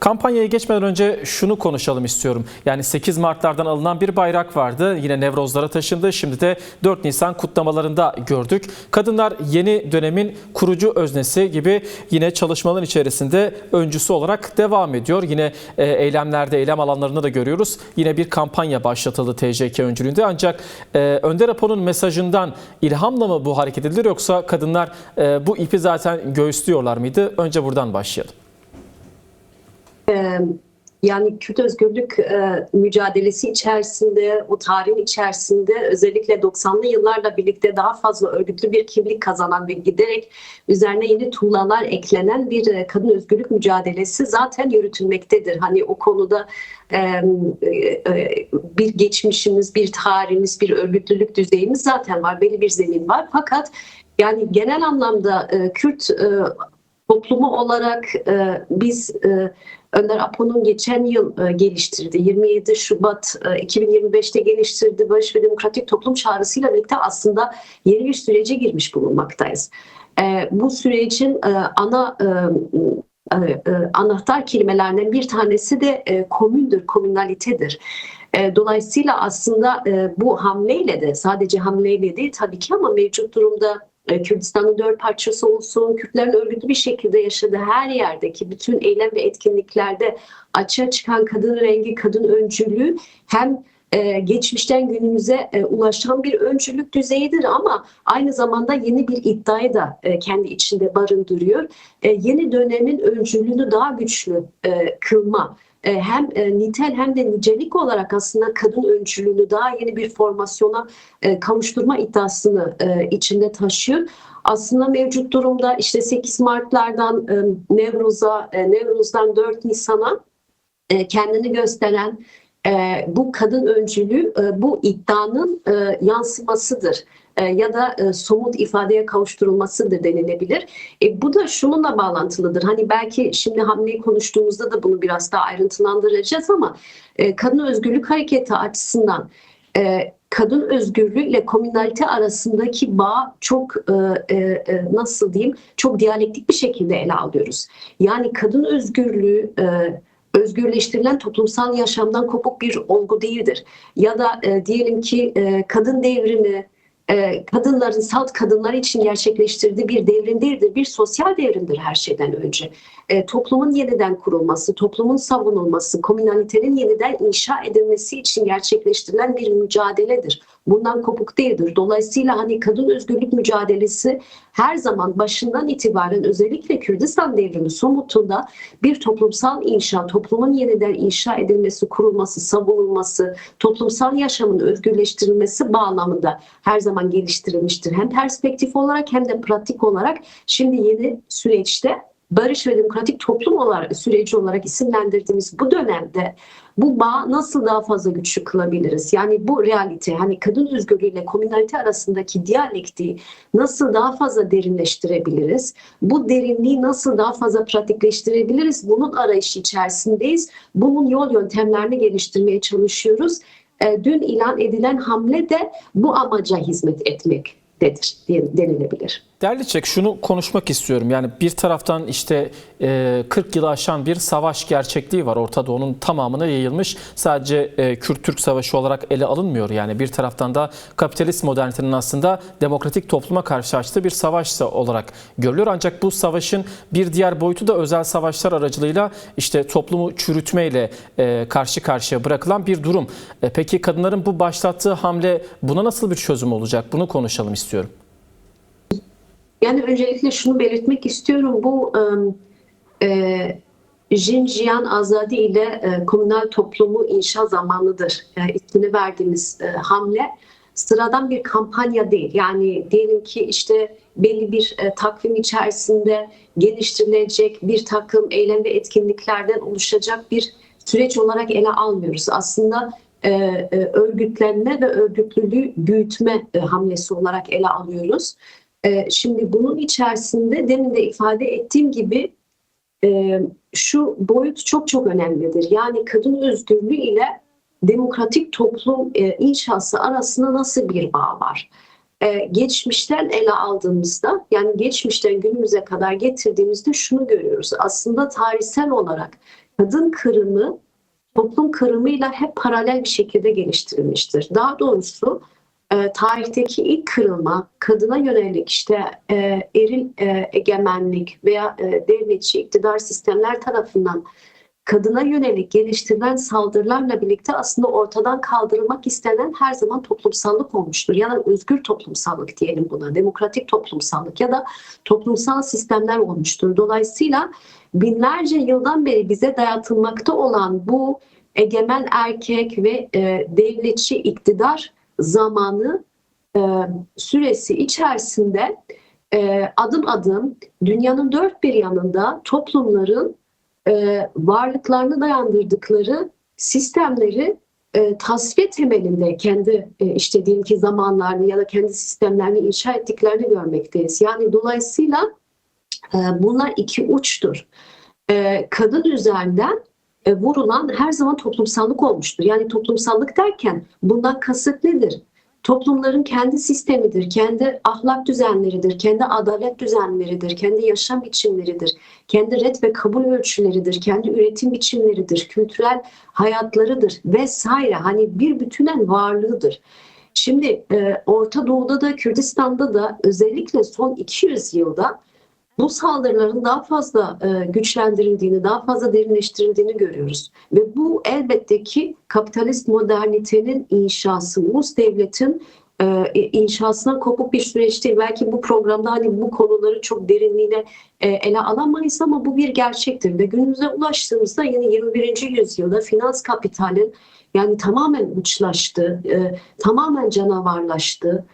Kampanyaya geçmeden önce şunu konuşalım istiyorum. Yani 8 Mart'lardan alınan bir bayrak vardı. Yine Nevrozlara taşındı. Şimdi de 4 Nisan kutlamalarında gördük. Kadınlar yeni dönemin kurucu öznesi gibi yine çalışmaların içerisinde öncüsü olarak devam ediyor. Yine eylemlerde, eylem alanlarında da görüyoruz. Yine bir kampanya başlatıldı TCK öncülüğünde. Ancak Önder Apo'nun mesajından ilhamla mı bu hareket edilir, yoksa kadınlar bu ipi zaten göğüslüyorlar mıydı? Önce buradan başlayalım. Yani Kürt özgürlük mücadelesi içerisinde, o tarihin içerisinde özellikle 90'lı yıllarla birlikte daha fazla örgütlü bir kimlik kazanan ve giderek üzerine yeni tuğlalar eklenen bir kadın özgürlük mücadelesi zaten yürütülmektedir. Hani o konuda bir geçmişimiz, bir tarihimiz, bir örgütlülük düzeyimiz zaten var, belli bir zemin var. Fakat yani genel anlamda Kürt toplumu olarak biz Önder Apo'nun geçen yıl geliştirdiği 27 Şubat 2025'te geliştirdiği Barış ve Demokratik Toplum çağrısıyla birlikte aslında yeni bir sürece girmiş bulunmaktayız. Bu sürecin anahtar kelimelerinden bir tanesi de komündür, komünalitedir. Dolayısıyla aslında bu hamleyle de, sadece hamleyle değil tabii ki, ama mevcut durumda Kürdistan'ın 4 parçası olsun, Kürtlerin örgütlü bir şekilde yaşadığı her yerdeki bütün eylem ve etkinliklerde açığa çıkan kadın rengi, kadın öncülüğü hem geçmişten günümüze ulaşan bir öncülük düzeyidir, ama aynı zamanda yeni bir iddiayı da kendi içinde barındırıyor. Yeni dönemin öncülüğünü daha güçlü kılma, hem nitel hem de nicelik olarak aslında kadın öncülüğünü daha yeni bir formasyona kavuşturma iddiasını içinde taşıyor. Aslında mevcut durumda işte 8 Mart'lardan Nevruz'dan 4 Nisan'a kendini gösteren bu kadın öncülüğü bu iddianın yansımasıdır. Ya da somut ifadeye kavuşturulmasıdır denilebilir. Bu da şununla bağlantılıdır. Hani belki şimdi hamleyi konuştuğumuzda da bunu biraz daha ayrıntılandıracağız, ama kadın özgürlük hareketi açısından kadın özgürlüğü ile komünalite arasındaki bağ çok nasıl diyeyim, çok diyalektik bir şekilde ele alıyoruz. Yani kadın özgürlüğü özgürleştirilen toplumsal yaşamdan kopuk bir olgu değildir. Ya da diyelim ki kadın devrimi kadınların, salt kadınlar için gerçekleştirdiği bir devrim değildir. Bir sosyal devrimdir her şeyden önce. Toplumun yeniden kurulması, toplumun savunulması, komünalitenin yeniden inşa edilmesi için gerçekleştirilen bir mücadeledir. Bundan kopuk değildir. Dolayısıyla hani kadın özgürlük mücadelesi her zaman başından itibaren, özellikle Kürdistan devrimi somutunda bir toplumsal inşa, toplumun yeniden inşa edilmesi, kurulması, savunulması, toplumsal yaşamın özgürleştirilmesi bağlamında her zaman geliştirilmiştir. Hem perspektif olarak hem de pratik olarak şimdi yeni süreçte barış ve demokratik toplum olarak, süreci olarak isimlendirdiğimiz bu dönemde bu bağ nasıl daha fazla güçlü kılabiliriz? Yani bu realite, hani kadın özgürlüğüyle komünalite arasındaki diyalektiği nasıl daha fazla derinleştirebiliriz? Bu derinliği nasıl daha fazla pratikleştirebiliriz? Bunun arayışı içerisindeyiz. Bunun yol yöntemlerini geliştirmeye çalışıyoruz. Dün ilan edilen hamle de bu amaca hizmet etmektedir denilebilir. Değerli Çek, şunu konuşmak istiyorum. Yani bir taraftan işte 40 yılı aşan bir savaş gerçekliği var. Orta Doğu'nun tamamına yayılmış. Sadece Kürt-Türk savaşı olarak ele alınmıyor. Yani bir taraftan da kapitalist modernitenin aslında demokratik topluma karşı açtığı bir savaş olarak görülüyor. Ancak bu savaşın bir diğer boyutu da özel savaşlar aracılığıyla işte toplumu çürütmeyle karşı karşıya bırakılan bir durum. Peki kadınların bu başlattığı hamle, buna nasıl bir çözüm olacak? Bunu konuşalım istiyorum. Yani öncelikle şunu belirtmek istiyorum. Bu Jinjiyan Azadi ile komünal toplumu inşa zamanıdır ismini verdiğimiz hamle sıradan bir kampanya değil. Yani diyelim ki işte belli bir takvim içerisinde geliştirilecek bir takım eylem ve etkinliklerden oluşacak bir süreç olarak ele almıyoruz. Aslında örgütlenme ve örgütlülüğü büyütme hamlesi olarak ele alıyoruz. Şimdi bunun içerisinde demin de ifade ettiğim gibi şu boyut çok çok önemlidir. Yani kadın özgürlüğü ile demokratik toplum inşası arasında nasıl bir bağ var? Geçmişten ele aldığımızda, yani geçmişten günümüze kadar getirdiğimizde şunu görüyoruz. Aslında tarihsel olarak kadın kırımı toplum kırımıyla hep paralel bir şekilde geliştirilmiştir. Daha doğrusu tarihteki ilk kırılma kadına yönelik işte eril egemenlik veya devletçi iktidar sistemler tarafından kadına yönelik geliştirilen saldırılarla birlikte aslında ortadan kaldırılmak istenen her zaman toplumsallık olmuştur. Ya da özgür toplumsallık diyelim buna, demokratik toplumsallık ya da toplumsal sistemler olmuştur. Dolayısıyla binlerce yıldan beri bize dayatılmakta olan bu egemen erkek ve devletçi iktidar zamanı süresi içerisinde adım adım dünyanın dört bir yanında toplumların varlıklarını dayandırdıkları sistemleri tasfiye temelinde kendi işte diyelim ki zamanlarını ya da kendi sistemlerini inşa ettiklerini görmekteyiz. Yani dolayısıyla bunlar iki uçtur. Kadın üzerinden vurulan her zaman toplumsallık olmuştur. Yani toplumsallık derken bundan kasıt nedir? Toplumların kendi sistemidir, kendi ahlak düzenleridir, kendi adalet düzenleridir, kendi yaşam biçimleridir, kendi ret ve kabul ölçüleridir, kendi üretim biçimleridir, kültürel hayatlarıdır vesaire. Hani bir bütünen varlığıdır. Şimdi Orta Doğu'da da Kürdistan'da da özellikle son 200 yılda bu saldırıların daha fazla güçlendirildiğini, daha fazla derinleştirildiğini görüyoruz. Ve bu elbette ki kapitalist modernitenin inşası, ulus devletin inşasından kopuk bir süreç değil. Belki bu programda hani bu konuları çok derinliğine ele alamayız ama bu bir gerçektir. Ve günümüze ulaştığımızda yine 21. yüzyılda finans kapitalin yani tamamen uçlaştı, tamamen canavarlaştı.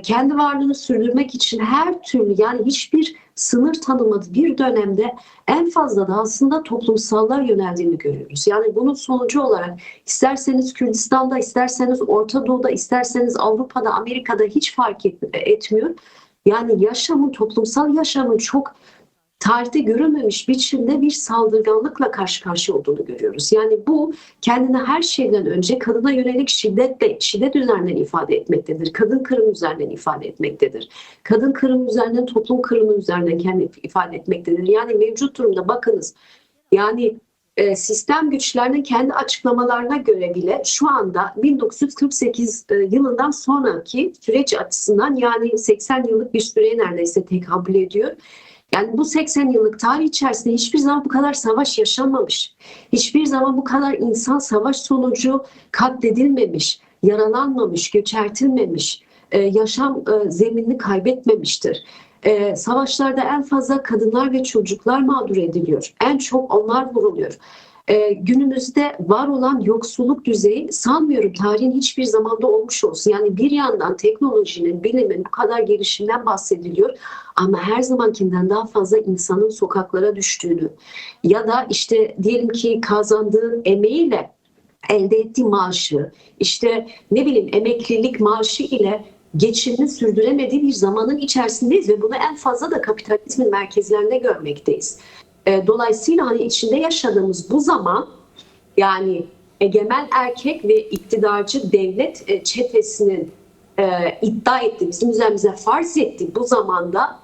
Kendi varlığını sürdürmek için her türlü yani hiçbir sınır tanımadığı bir dönemde en fazla da aslında toplumsallığa yöneldiğini görüyoruz. Yani bunun sonucu olarak isterseniz Kürdistan'da, isterseniz Orta Doğu'da, isterseniz Avrupa'da, Amerika'da hiç fark etmiyor. Yani yaşamın, toplumsal yaşamın çok tarihte görülmemiş biçimde bir saldırganlıkla karşı karşıya olduğunu görüyoruz. Yani bu kendini her şeyden önce kadına yönelik şiddet üzerinden ifade etmektedir. Kadın kırımı üzerinden ifade etmektedir. Kadın kırımı üzerinden toplum kırımı üzerinden kendini ifade etmektedir. Yani mevcut durumda bakınız yani sistem güçlerinin kendi açıklamalarına göre bile şu anda 1948 yılından sonraki süreç açısından yani 80 yıllık bir süreye neredeyse tekabül ediyor. Yani bu 80 yıllık tarih içerisinde hiçbir zaman bu kadar savaş yaşanmamış. Hiçbir zaman bu kadar insan savaş sonucu katledilmemiş, yaralanmamış, göçertilmemiş, yaşam zeminini kaybetmemiştir. Savaşlarda en fazla kadınlar ve çocuklar mağdur ediliyor. En çok onlar vuruluyor. Günümüzde var olan yoksulluk düzeyi sanmıyorum tarihin hiçbir zamanda olmuş olsun. Yani bir yandan teknolojinin, bilimin bu kadar gelişiminden bahsediliyor ama her zamankinden daha fazla insanın sokaklara düştüğünü ya da işte diyelim ki kazandığı emeğiyle elde ettiği maaşı, işte ne bileyim emeklilik maaşı ile geçimini sürdüremediği bir zamanın içerisindeyiz ve bunu en fazla da kapitalizmin merkezlerinde görmekteyiz. Dolayısıyla hani içinde yaşadığımız bu zaman yani egemen erkek ve iktidarcı devlet çetesinin iddia ettiği, bizim üzerimize farz ettiği bu zamanda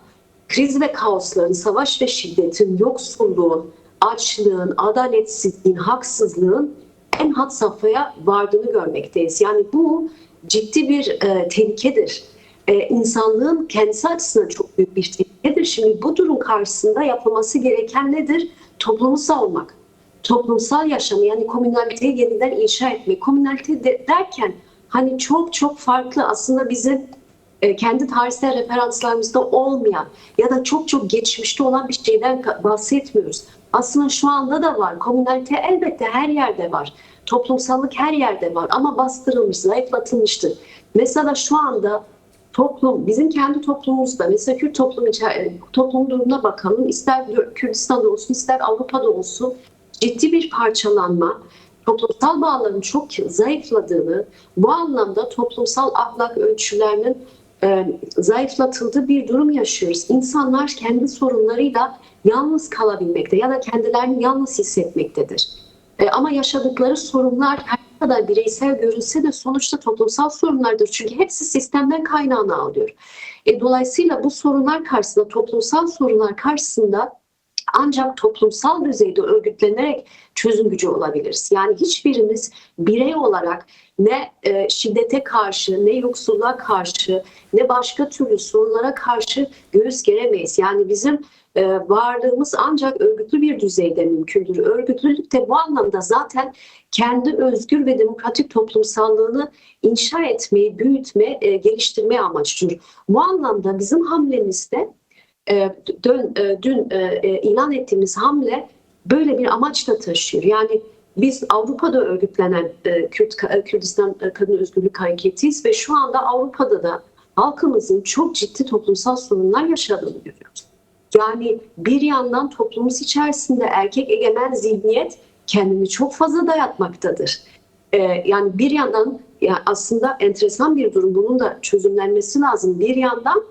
kriz ve kaosların, savaş ve şiddetin, yoksulluğun, açlığın, adaletsizliğin, haksızlığın en had safhaya vardığını görmekteyiz. Yani bu ciddi bir tehlikedir. İnsanlığın kendisi açısından çok büyük bir tehlikedir. Şimdi bu durum karşısında yapılması gereken nedir? Toplumu savunmak. Toplumsal yaşamı yani komünaliteyi yeniden inşa etmek. Komünalite derken hani çok çok farklı aslında bizim kendi tarihsel referanslarımızda olmayan ya da çok çok geçmişte olan bir şeyden bahsetmiyoruz. Aslında şu anda da var. Komünalite elbette her yerde var. Toplumsallık her yerde var ama bastırılmış, zayıflatılmıştır. Mesela şu anda toplum, bizim kendi toplumumuzda, mesela Kürt toplum durumuna bakalım. İster Kürdistan'da olsun, ister Avrupa'da olsun ciddi bir parçalanma, toplumsal bağların çok zayıfladığını, bu anlamda toplumsal ahlak ölçülerinin zayıflatıldığı bir durum yaşıyoruz. İnsanlar kendi sorunlarıyla yalnız kalabilmekte ya da kendilerini yalnız hissetmektedir. Ama yaşadıkları sorunlar her kadar bireysel görünse de sonuçta toplumsal sorunlardır. Çünkü hepsi sistemden kaynağını alıyor. Dolayısıyla bu sorunlar karşısında, toplumsal sorunlar karşısında Ancak toplumsal düzeyde örgütlenerek çözüm gücü olabiliriz. Yani hiçbirimiz birey olarak ne şiddete karşı, ne yoksulluğa karşı, ne başka türlü sorunlara karşı göğüs geremeyiz. Yani bizim varlığımız ancak örgütlü bir düzeyde mümkündür. Örgütlülük de bu anlamda zaten kendi özgür ve demokratik toplumsallığını inşa etmeyi, geliştirmeyi amaçlıyor. Bu anlamda bizim hamlemizde dün ilan ettiğimiz hamle böyle bir amaçla taşıyor. Yani biz Avrupa'da örgütlenen Kürdistan Kadın Özgürlük Hareketi'yiz ve şu anda Avrupa'da da halkımızın çok ciddi toplumsal sorunlar yaşadığını görüyoruz. Yani bir yandan toplumumuz içerisinde erkek egemen zihniyet kendini çok fazla dayatmaktadır. Yani bir yandan aslında enteresan bir durum, bunun da çözümlenmesi lazım. Bir yandan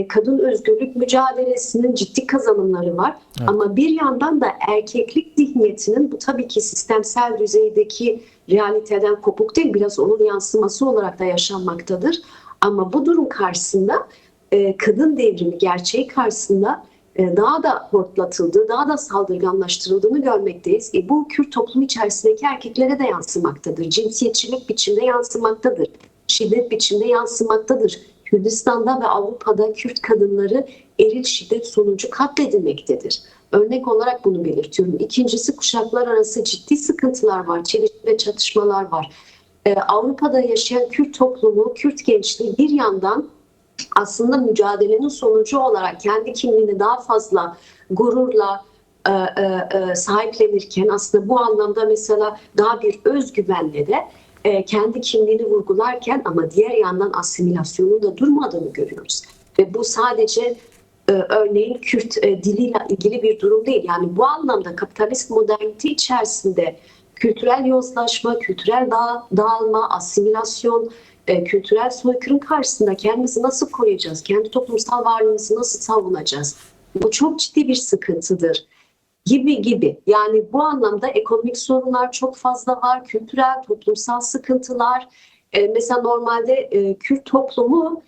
kadın özgürlük mücadelesinin ciddi kazanımları var. Evet. Ama bir yandan da erkeklik zihniyetinin, bu tabii ki sistemsel düzeydeki realiteden kopuk değil, biraz onun yansıması olarak da yaşanmaktadır. Ama bu durum karşısında kadın devrimi gerçeği karşısında daha da hortlatıldığı, daha da saldırganlaştırıldığını görmekteyiz. Bu Kürt toplumu içerisindeki erkeklere de yansımaktadır. Cinsiyetçilik biçimde yansımaktadır. Şiddet biçimde yansımaktadır. Kürdistan'da ve Avrupa'da Kürt kadınları eril şiddet sonucu katledilmektedir. Örnek olarak bunu belirtiyorum. İkincisi, kuşaklar arası ciddi sıkıntılar var, çelişki ve çatışmalar var. Avrupa'da yaşayan Kürt toplumu, Kürt gençliği bir yandan aslında mücadelenin sonucu olarak kendi kimliğini daha fazla gururla sahiplenirken, aslında bu anlamda mesela daha bir özgüvenle de kendi kimliğini vurgularken, ama diğer yandan asimilasyonun da durmadığını görüyoruz. Ve bu sadece örneğin Kürt diliyle ilgili bir durum değil. Yani bu anlamda kapitalist modernite içerisinde kültürel yozlaşma, kültürel dağılma, asimilasyon, kültürel soykırım karşısında kendimizi nasıl koruyacağız? Kendi toplumsal varlığımızı nasıl savunacağız? Bu çok ciddi bir sıkıntıdır. Gibi. Yani bu anlamda ekonomik sorunlar çok fazla var. Kültürel, toplumsal sıkıntılar. Mesela normalde Kürt toplumu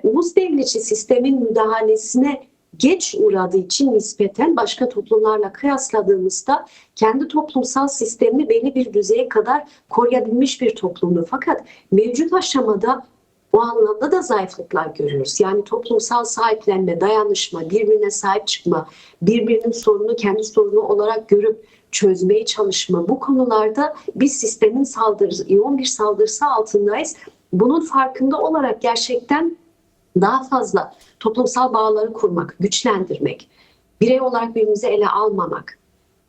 ulus devletçi sistemin müdahalesine geç uğradığı için nispeten başka toplumlarla kıyasladığımızda kendi toplumsal sistemini belli bir düzeye kadar koruyabilmiş bir toplumdu. Fakat mevcut aşamada o anlamda da zayıflıklar görüyoruz. Yani toplumsal sahiplenme, dayanışma, birbirine sahip çıkma, birbirinin sorununu kendi sorunu olarak görüp çözmeye çalışma, bu konularda biz sistemin yoğun bir saldırısı altındayız. Bunun farkında olarak gerçekten daha fazla toplumsal bağları kurmak, güçlendirmek, birey olarak birbirimizi ele almamak,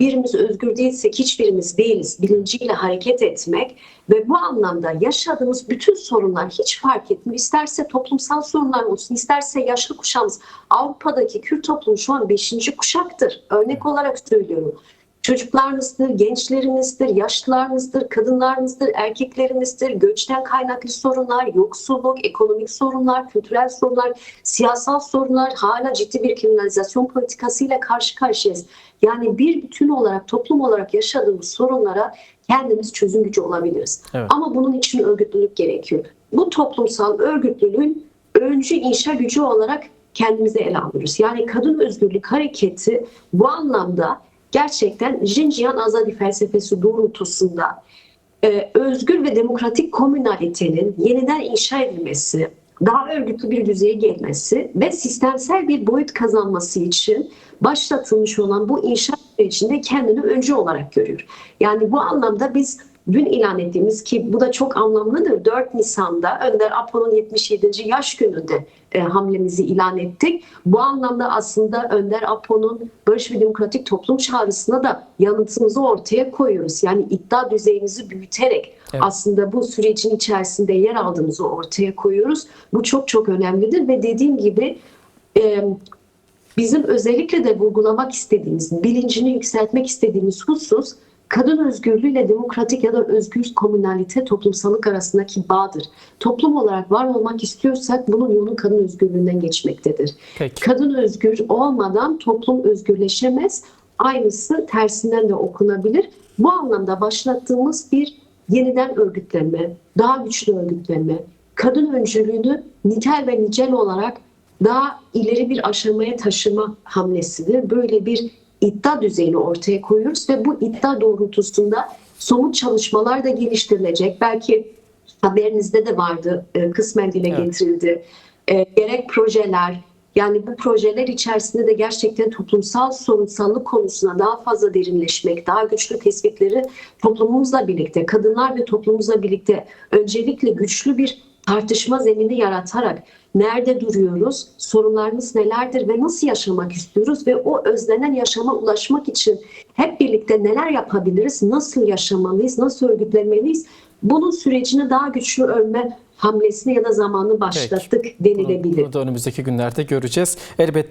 birimiz özgür değilsek hiçbirimiz değiliz bilinciyle hareket etmek ve bu anlamda yaşadığımız bütün sorunlar hiç fark etmiyor. İsterse toplumsal sorunlar olsun, isterse yaşlı kuşağımız. Avrupa'daki Kürt toplumu şu an 5. kuşaktır. Örnek olarak söylüyorum. Çocuklarınızdır, gençlerinizdir, yaşlılarınızdır, kadınlarınızdır, erkeklerinizdir, göçten kaynaklı sorunlar, yoksulluk, ekonomik sorunlar, kültürel sorunlar, siyasal sorunlar, hala ciddi bir kriminalizasyon politikasıyla karşı karşıyayız. Yani bir bütün olarak, toplum olarak yaşadığımız sorunlara kendimiz çözüm gücü olabiliriz. Evet. Ama bunun için örgütlülük gerekiyor. Bu toplumsal örgütlülüğün öncü inşa gücü olarak kendimize ele alıyoruz. Yani kadın özgürlük hareketi bu anlamda gerçekten Jinjiyan Azadi felsefesi doğrultusunda özgür ve demokratik komünalitenin yeniden inşa edilmesi, daha örgütlü bir düzeye gelmesi ve sistemsel bir boyut kazanması için başlatılmış olan bu inşa sürecinde kendini öncü olarak görüyor. Yani bu anlamda biz dün ilan ettiğimiz, ki bu da çok anlamlıdır, 4 Nisan'da Önder Apo'nun 77. yaş gününde hamlemizi ilan ettik. Bu anlamda aslında Önder Apo'nun barış ve demokratik toplum çağrısına da yanıtımızı ortaya koyuyoruz. Yani iddia düzeyimizi büyüterek aslında bu sürecin içerisinde yer aldığımızı ortaya koyuyoruz. Bu çok çok önemlidir ve dediğim gibi bizim özellikle de vurgulamak istediğimiz, bilincini yükseltmek istediğimiz husus, kadın özgürlüğüyle demokratik ya da özgür komünalite, toplumsallık arasındaki bağdır. Toplum olarak var olmak istiyorsak bunun yolu kadın özgürlüğünden geçmektedir. Peki. Kadın özgür olmadan toplum özgürleşemez. Aynısı tersinden de okunabilir. Bu anlamda başlattığımız bir yeniden örgütlenme, daha güçlü örgütlenme, kadın öncülüğünü nitel ve nicel olarak daha ileri bir aşamaya taşıma hamlesidir. Böyle bir iddia düzeyini ortaya koyuyoruz ve bu iddia doğrultusunda somut çalışmalar da geliştirilecek. Belki haberinizde de vardı, kısmen dile getirildi. Gerek projeler, yani bu projeler içerisinde de gerçekten toplumsal sorunsallık konusuna daha fazla derinleşmek, daha güçlü tespitleri toplumumuzla birlikte, kadınlar ve toplumumuzla birlikte öncelikle güçlü bir tartışma zemini yaratarak nerede duruyoruz, sorunlarımız nelerdir ve nasıl yaşamak istiyoruz ve o özlenen yaşama ulaşmak için hep birlikte neler yapabiliriz, nasıl yaşamalıyız, nasıl örgütlenmeliyiz, bunun sürecini daha güçlü örme hamlesini ya da zamanını başlattık denilebilir. Bunu da önümüzdeki günlerde göreceğiz. Elbette